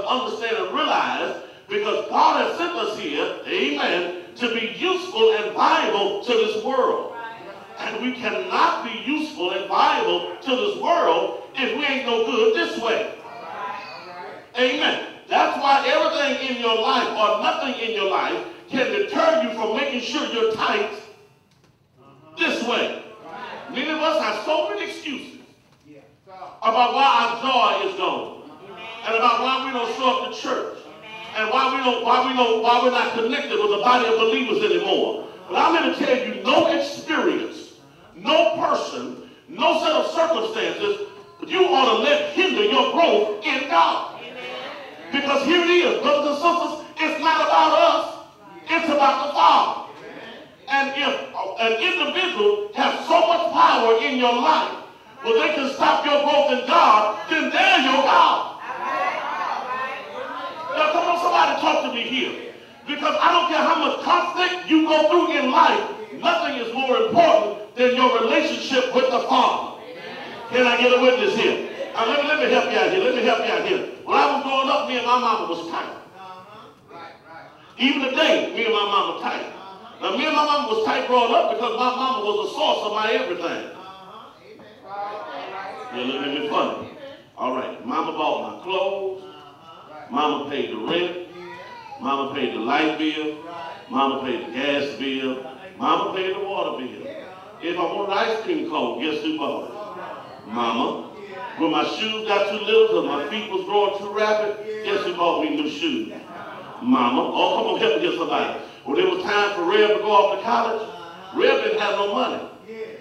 to understand and realize, because God has sent us here, amen, to be useful and valuable to this world. And we cannot be useful and valuable to this world if we ain't no good this way. Amen. That's why everything in your life or nothing in your life can deter you from making sure you're tight this way. Many of us have so many excuses about why our joy is gone, and about why we don't show up to church, and why we're not connected with the body of believers anymore. But I'm going to tell you, no experience, no person, no set of circumstances, you ought to let hinder your growth in God. Because here it is, brothers and sisters, it's not about us, it's about the Father. And if an individual has so much power in your life, well, they can stop your growth in God, then they're your God. Now, come on, somebody talk to me here. Because I don't care how much conflict you go through in life, nothing is more important than your relationship with the Father. Can I get a witness here? Let me help you out here. Let me help you out here. When I was growing up, me and my mama was tight. Even today, me and my mama tight. Now, me and my mama was tight growing up because my mama was the source of my everything. Yeah, look at me funny. All right, mama bought my clothes. Mama paid the rent. Mama paid the light bill. Mama paid the gas bill. Mama paid the water bill. If I wanted ice cream cone, guess who bought it? Mama. When my shoes got too little because my feet was growing too rapid, guess who bought me new shoes? Mama. Oh, come on, help me here, somebody. When it was time for Rev to go off to college, Rev didn't have no money.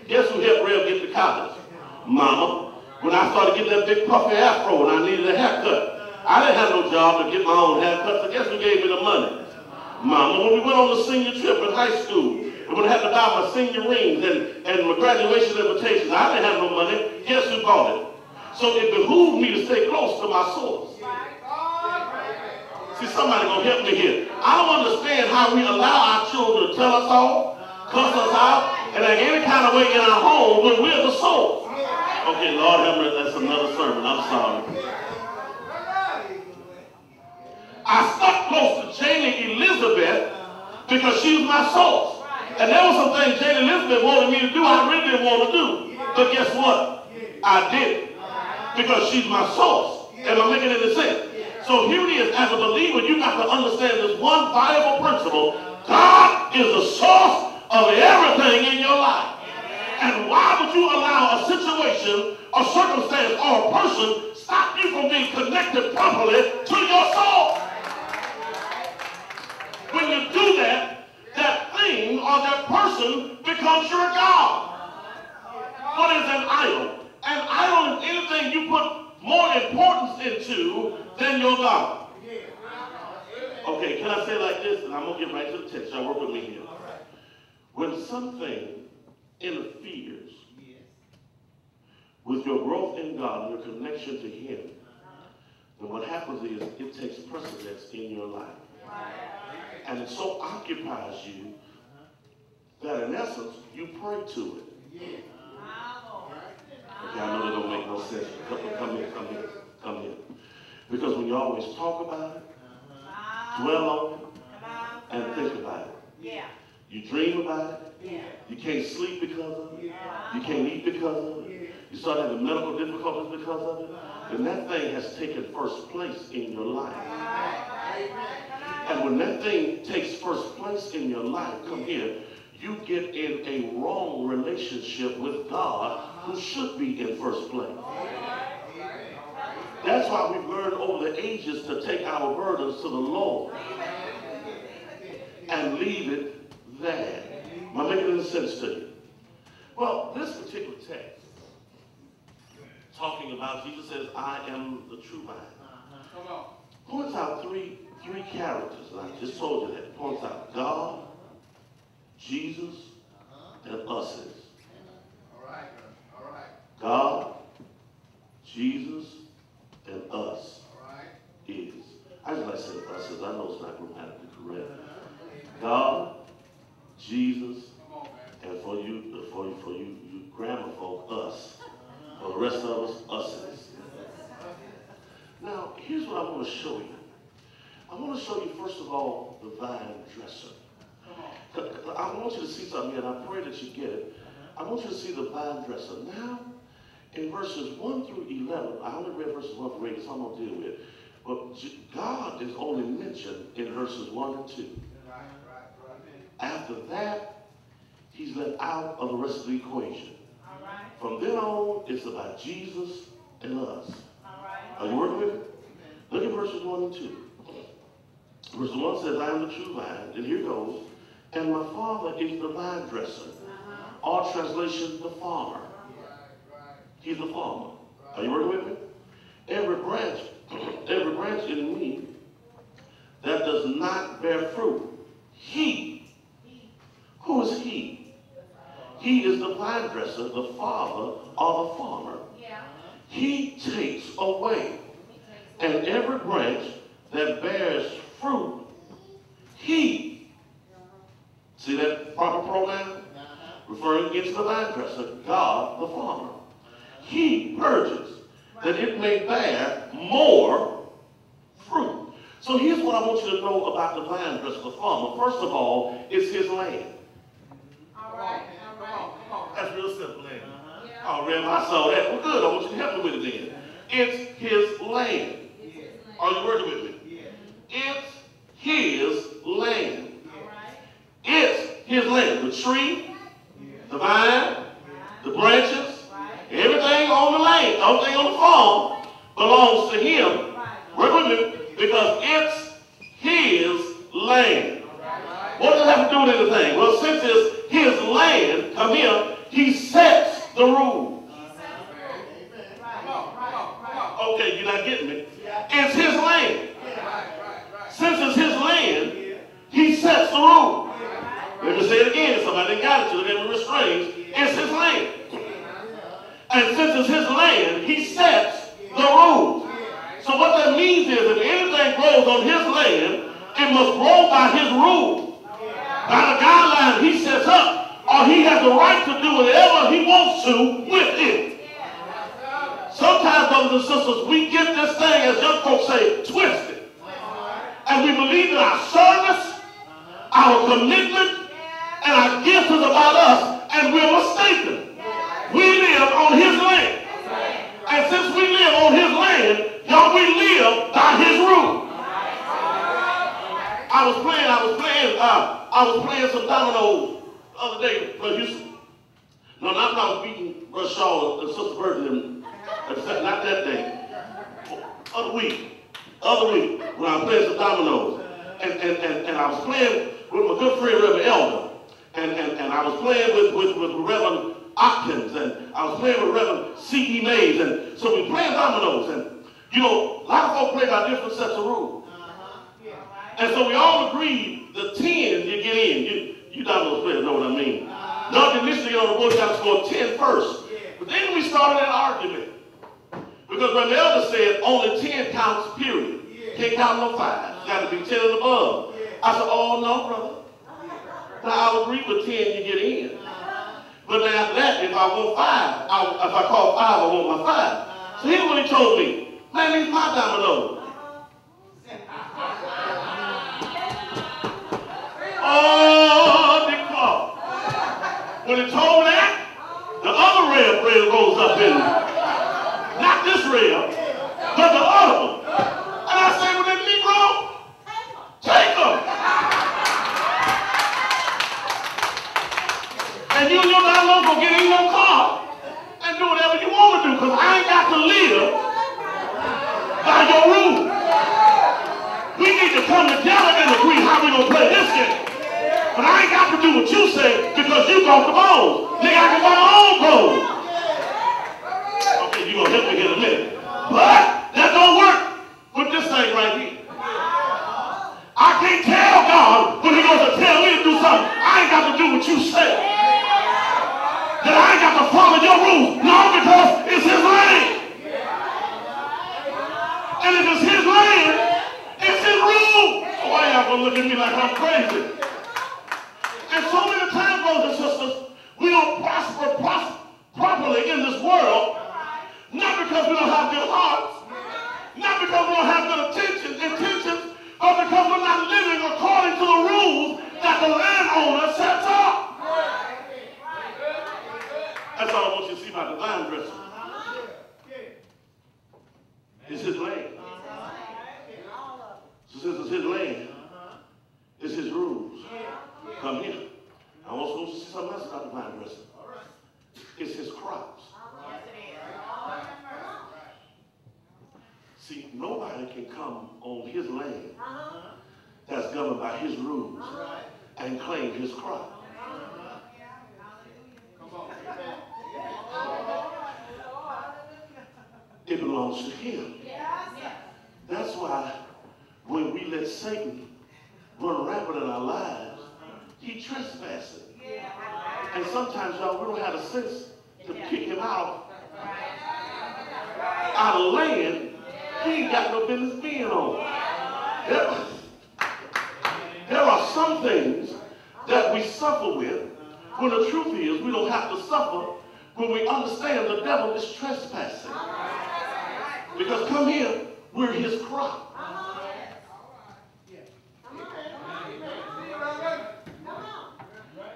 Guess who helped Rev get to college? Mama. When I started getting that big puffy afro and I needed a haircut, I didn't have no job to get my own haircut, so guess who gave me the money? Mama. When we went on the senior trip in high school, and when I had to buy my senior rings and my graduation invitations, I didn't have no money. Guess who bought it? So it behooved me to stay close to my source. See, somebody gonna help me here. I don't understand how we allow our children to tell us off, cuss us out, and in any kind of way in our home when we're the source. Okay, Lord have mercy, that's another sermon. I'm sorry. I stuck close to Janie Elizabeth because she was my source. And there were some things Janie Elizabeth wanted me to do I really didn't want to do. But guess what? I did it. Because she's my source. Am I making any sense? So here it is. As a believer, you got to understand this one viable principle. God is the source of everything in your life. And why would you allow a situation, a circumstance, or a person stop you from being connected properly to your soul? When you do that, that thing or that person becomes your God. What is an idol? An idol is anything you put more importance into than your God. Okay, can I say it like this? And I'm going to get right to the text. Y'all work with me here. When something interferes with your growth in God and your connection to Him, then what happens is it takes precedence in your life. And it so occupies you that in essence, you pray to it. Okay, I know that don't make no sense. Come here. Because when you always talk about it, dwell on it, and think about it. You dream about it. You can't sleep because of it. You can't eat because of it. You start having medical difficulties because of it. And that thing has taken first place in your life. And when that thing takes first place in your life, come here, you get in a wrong relationship with God, who should be in first place. That's why we've learned over the ages to take our burdens to the Lord and leave it there. Am I making any sense to you? Well, this particular text, talking about Jesus says, I am the true vine, points out three characters. And I just told you that. It points out God, Jesus, and us. God, Jesus, and us is. I just like to say us, because I know it's not grammatically correct. God, Jesus, and for you grammar folk, us. For the rest of us, us is. Now, here's here's what I want to show you. I want to show you, first of all, the vine dresser. I want you to see something here, and I pray that you get it. I want you to see the vine dresser. Now, in verses 1 through 11, I only read verses 1 through 8, so I'm going to deal with it. But God is only mentioned in verses 1 and 2. After that, he's let out of the rest of the equation. From then on, it's about Jesus and us. Are you working with me? Look at verses 1 and 2. Verse 1 says, I am the true vine. And here goes. And my Father is the vine dresser. All translation, the farmer. He's the farmer. Are you working with me? Every branch in me that does not bear fruit, who is he? He is the vine dresser, the father, or the farmer. He takes away. And every branch that bears fruit, he. See that proper pronoun? Referring against the vine dresser, God the farmer. He purges that it may bear more fruit. So here's what I want you to know about the vine dresser, the farmer. First of all, it's his land. All right. That's real simple, ain't it? Oh, Rev, I saw that. Well, good. I want you to help me with it then. It's his land. Are you working with me? It's his land. It's his land. The tree, the vine, the branches, everything on the land, everything on the farm belongs to him. Work with me, because it's his land. What does it have to do with anything? Well, since it's his land, come here, he sets the rules. Okay, you're not getting me. It's his land. Since it's his land, he sets the rules. Let me say it again. Somebody didn't got it. You're getting restrained. It's his land. And since it's his land, he sets the rules. So what that means is if anything grows on his land, it must grow by his rules. By the guidelines he sets up, or he has the right to do whatever he wants to with it. Sometimes, brothers and sisters, we get this thing, as young folks say, twisted. And we believe that our service, our commitment, and our gift is about us, and we're mistaken. We live on his land. And since we live on his land, y'all, we live by his rule. I was playing some dominoes the other day for Houston. No, not when I was beating Russ Shaw and Sister Burton, not that day. Other week, when I was playing some dominoes. And I was playing with my good friend, Reverend Elder. And I was playing with Reverend Atkins, and I was playing with Reverend C.E. Mays. And so we playing dominoes. And, you know, a lot of folks play by different sets of rules. And so we all agreed the 10 you get in. You dominoes players know what I mean. Not initially on the board, you got to score 10 first. But then we started an argument. Because when the elder said only 10 counts, period. Can't count no 5. Got to be 10 and above. I said, oh, no, brother. Now, I'll agree with 10 you get in. But then after that, if I want 5, if I call 5, I want my 5. So here's what he told me. Man, these my dominoes. Oh, Dick Clark. When he told that, the other rail rose up in me. Not this rail, but the other one. And I say, well, then, Negro, take them. And you and your download go get in your car and do whatever you want to do, because I ain't got to live by your rules. We need to come together and agree how we're going to play this game. But I ain't got to do what you say because you got the balls. Nigga, I can buy my own balls. Okay, you're going to help me here in a minute. But that don't work with this thing right here. I can't tell God when he goes to tell me to do something. I ain't got to do what you say. That I ain't got to follow your rules. No, because it's his land. And if it's his land, it's his rule. So why y'all gonna look at me like I'm crazy? And so many times, brothers and sisters, we don't prosper properly in this world, not because we don't have good hearts, Not because we don't have good intentions, but because we're not living according to the rules that the landowner sets up. That's all I want you to see about the vine dresser. It's his land. So since it's his land, it's his rules. Come here. I also want you to see something else about the vine dresser. It's his crops. See, nobody can come on his land that's governed by his rules and claim his crop. It belongs to him. That's why when we let Satan run rampant in our lives, he trespasses. And sometimes, y'all, we don't have a sense to kick him out of land he ain't got no business being on. There are some things that we suffer with when the truth is we don't have to suffer when we understand the devil is trespassing. Because come here, we're his crop.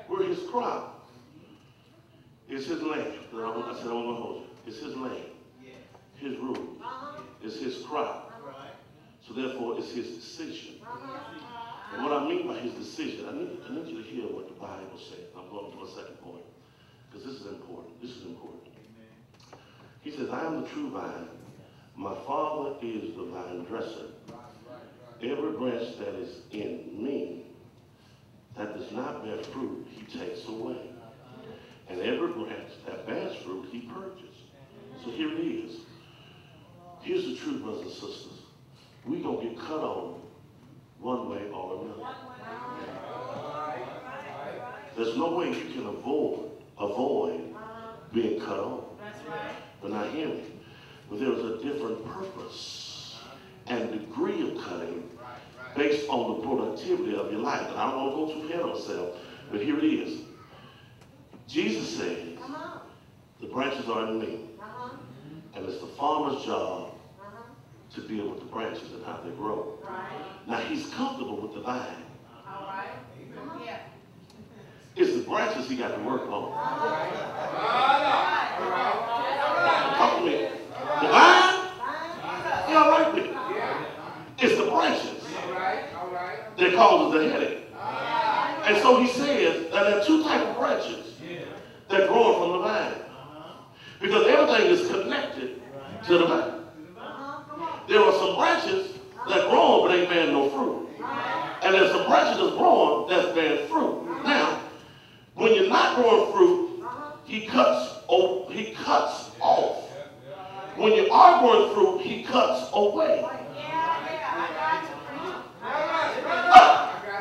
We're his crop. It's his land. I said I want to hold you. It's his land. His rule. It's his crop. So therefore, it's his decision. And what I mean by his decision, I need you to hear what the Bible says. I'm going to my second point, because this is important. This is important. He says, I am the true vine. My Father is the vine dresser. Every branch that is in me that does not bear fruit, he takes away. And every branch that bears fruit, he purges. So here it is. Here's the truth, brothers and sisters. We're going to get cut on one way or another. There's no way you can avoid being cut on. But now hear me. But there's a different purpose and degree of cutting based on the productivity of your life. And I don't want to go too ahead of myself, but here it is. Jesus says, the branches are in me. And it's the farmer's job to deal with the branches and how they grow. Now, he's comfortable with the vine. It's the branches he got to work on. Talk to me. The vine, he all right with it. It's the branches that causes the headache. And so he says that there are two types of branches that grow from the vine. Because everything is connected to the vine. There are some branches that grow but ain't bearing no fruit. And there's some branches that's growing that's bearing fruit. Now, when you're not growing fruit, he cuts off. When you are growing fruit, he cuts away.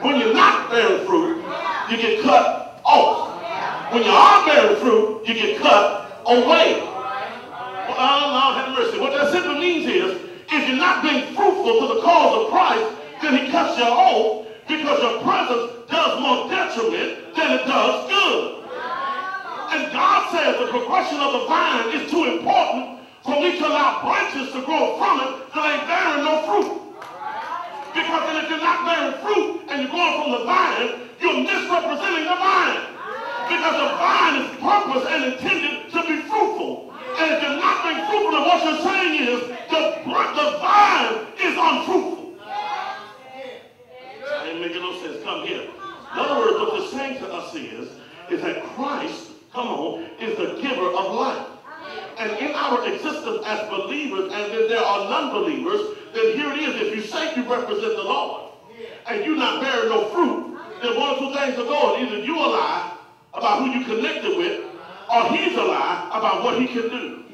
When you're not bearing fruit, you get cut off. When you are bearing fruit, you get cut away. Lord have mercy. What that simply means is, if you're not being fruitful to the cause of Christ, then he cuts you off because your presence does more detriment than it does good. And God says the progression of the vine is too important for me to allow branches to grow from it that ain't bearing no fruit. Because then if you're not bearing fruit and you're going from the vine, you're misrepresenting the vine. Because the vine is purposed and intended to be fruitful. And if you're not being fruitful, then what you're saying is the vine is unfruitful. That ain't making no sense. Come here. In other words, what they're saying to us is that Christ, come on, is the giver of life. And in our existence as believers, and then there are non-believers, then here it is. If you say you represent the Lord, and you're not bearing no fruit, then one of two things are going. Either you a lie about who you connected with, or he's a lie about what he can do.